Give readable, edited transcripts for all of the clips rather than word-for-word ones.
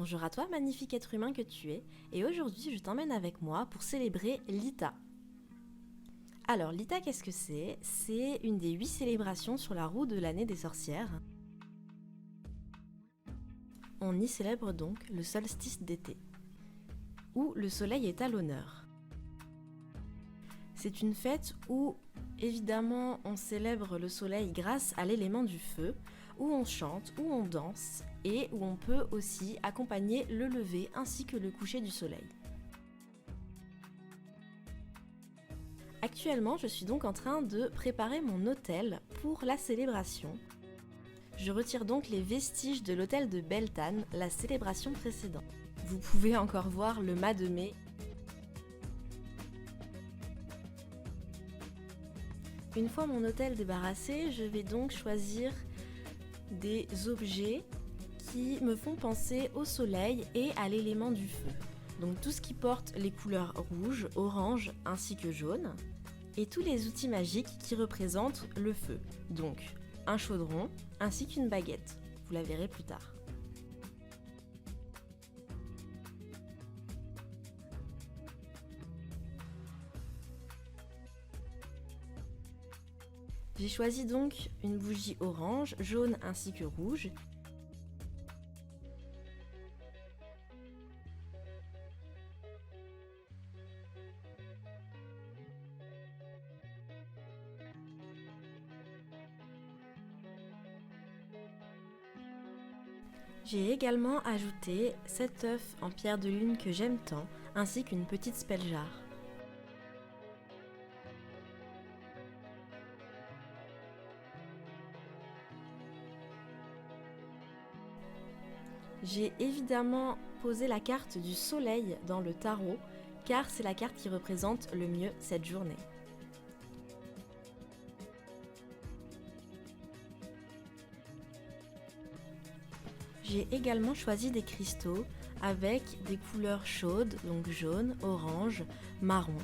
Bonjour à toi, magnifique être humain que tu es, et aujourd'hui je t'emmène avec moi pour célébrer l'Ita. Alors l'Ita, qu'est-ce que c'est? C'est une des 8 célébrations sur la roue de l'année des sorcières. On y célèbre donc le solstice d'été, où le soleil est à l'honneur. C'est une fête où, évidemment, on célèbre le soleil grâce à l'élément du feu, où on chante, où on danse, et où on peut aussi accompagner le lever ainsi que le coucher du soleil. Actuellement, je suis donc en train de préparer mon autel pour la célébration. Je retire donc les vestiges de l'autel de Beltane, la célébration précédente. Vous pouvez encore voir le mât de mai. Une fois mon autel débarrassé, je vais donc choisir des objets qui me font penser au soleil et à l'élément du feu. Donc tout ce qui porte les couleurs rouge, orange ainsi que jaune, et tous les outils magiques qui représentent le feu. Donc un chaudron ainsi qu'une baguette. Vous la verrez plus tard. J'ai choisi donc une bougie orange, jaune ainsi que rouge. J'ai également ajouté 7 œufs en pierre de lune que j'aime tant, ainsi qu'une petite speljar. J'ai évidemment posé la carte du soleil dans le tarot, car c'est la carte qui représente le mieux cette journée. J'ai également choisi des cristaux avec des couleurs chaudes, donc jaune, orange, marron.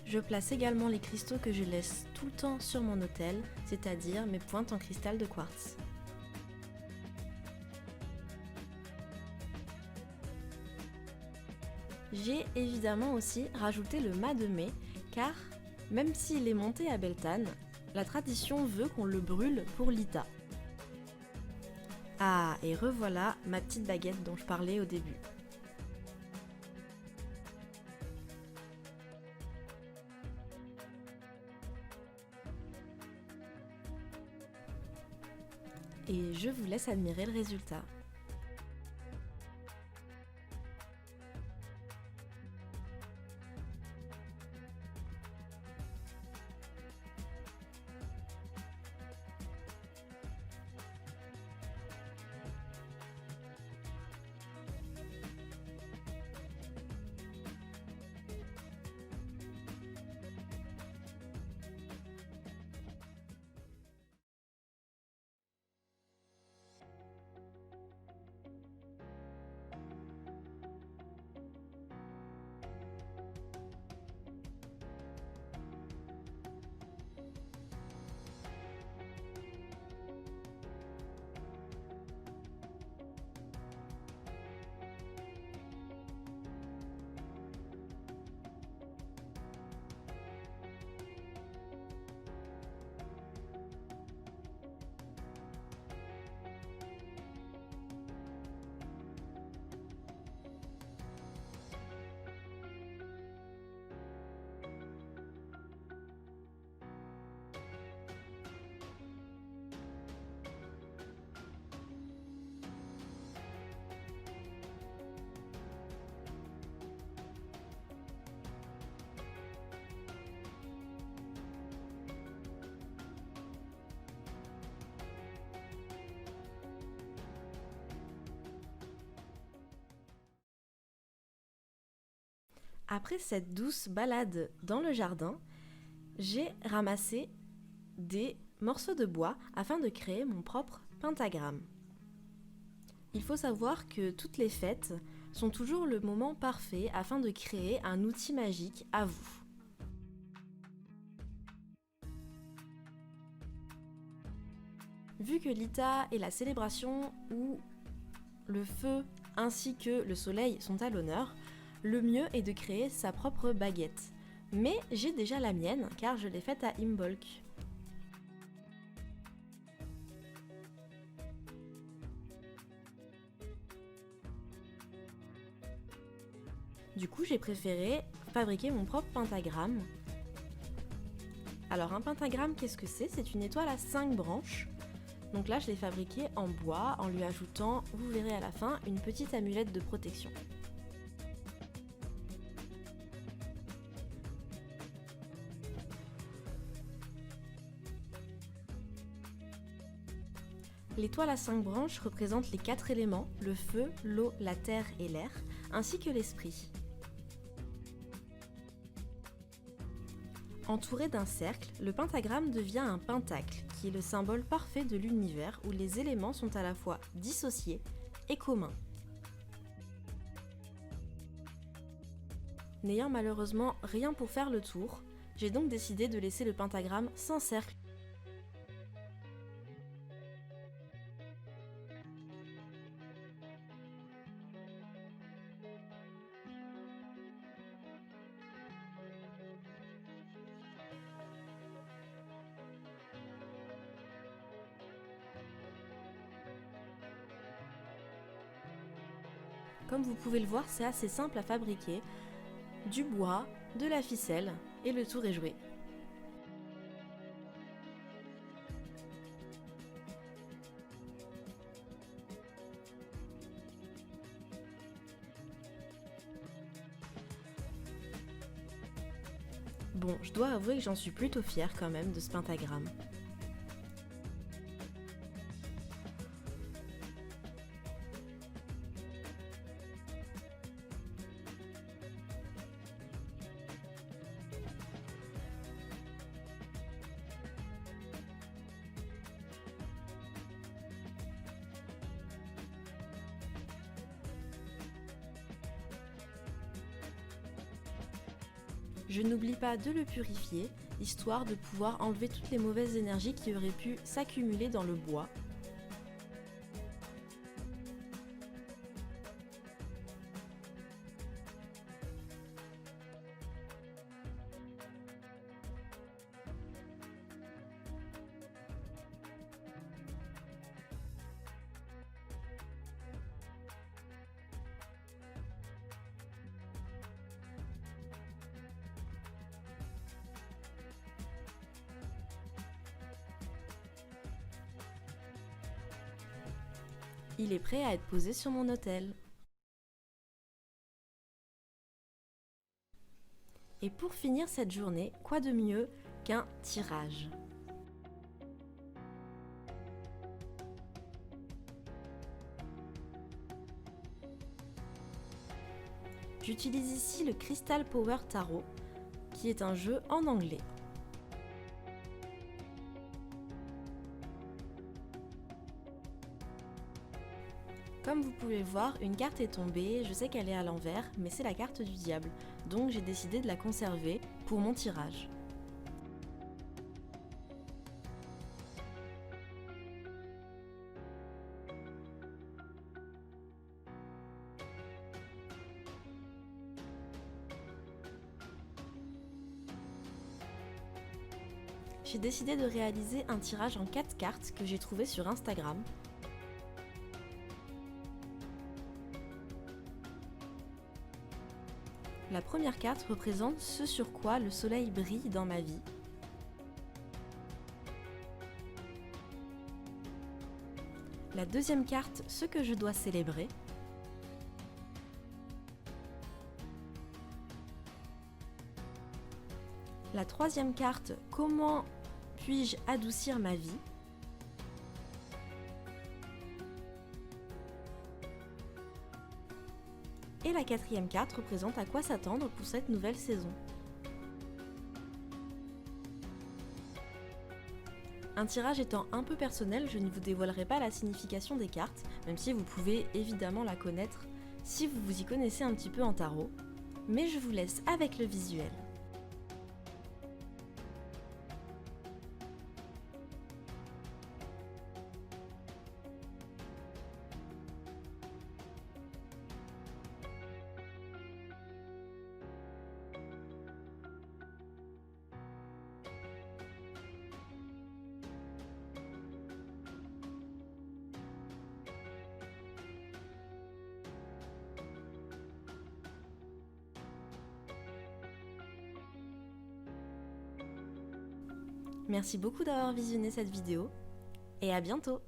Je place également les cristaux que je laisse tout le temps sur mon autel, c'est-à-dire mes pointes en cristal de quartz. J'ai évidemment aussi rajouté le mât de mai, car même s'il est monté à Beltane, la tradition veut qu'on le brûle pour l'Ita. Ah, et revoilà ma petite baguette dont je parlais au début. Et je vous laisse admirer le résultat. Après cette douce balade dans le jardin, j'ai ramassé des morceaux de bois afin de créer mon propre pentagramme. Il faut savoir que toutes les fêtes sont toujours le moment parfait afin de créer un outil magique à vous. Vu que l'Ita est la célébration où le feu ainsi que le soleil sont à l'honneur, le mieux est de créer sa propre baguette. Mais j'ai déjà la mienne car je l'ai faite à Imbolc. Du coup, j'ai préféré fabriquer mon propre pentagramme. Alors un pentagramme, qu'est-ce que c'est? C'est une étoile à 5 branches. Donc là, je l'ai fabriqué en bois en lui ajoutant, vous verrez à la fin, une petite amulette de protection. L'étoile à 5 branches représente les 4 éléments, le feu, l'eau, la terre et l'air, ainsi que l'esprit. Entouré d'un cercle, le pentagramme devient un pentacle, qui est le symbole parfait de l'univers où les éléments sont à la fois dissociés et communs. N'ayant malheureusement rien pour faire le tour, j'ai donc décidé de laisser le pentagramme sans cercle. Comme vous pouvez le voir, c'est assez simple à fabriquer. Du bois, de la ficelle et le tour est joué. Bon, je dois avouer que j'en suis plutôt fière quand même de ce pentagramme. Je n'oublie pas de le purifier, histoire de pouvoir enlever toutes les mauvaises énergies qui auraient pu s'accumuler dans le bois. Il est prêt à être posé sur mon autel. Et pour finir cette journée, quoi de mieux qu'un tirage? J'utilise ici le Crystal Power Tarot, qui est un jeu en anglais. Comme vous pouvez le voir, une carte est tombée, je sais qu'elle est à l'envers, mais c'est la carte du diable, donc j'ai décidé de la conserver pour mon tirage. J'ai décidé de réaliser un tirage en 4 cartes que j'ai trouvé sur Instagram. La première carte représente ce sur quoi le soleil brille dans ma vie. La deuxième carte, ce que je dois célébrer. La troisième carte, comment puis-je adoucir ma vie? Et la quatrième carte représente à quoi s'attendre pour cette nouvelle saison. Un tirage étant un peu personnel, je ne vous dévoilerai pas la signification des cartes, même si vous pouvez évidemment la connaître si vous vous y connaissez un petit peu en tarot, mais je vous laisse avec le visuel. Merci beaucoup d'avoir visionné cette vidéo et à bientôt!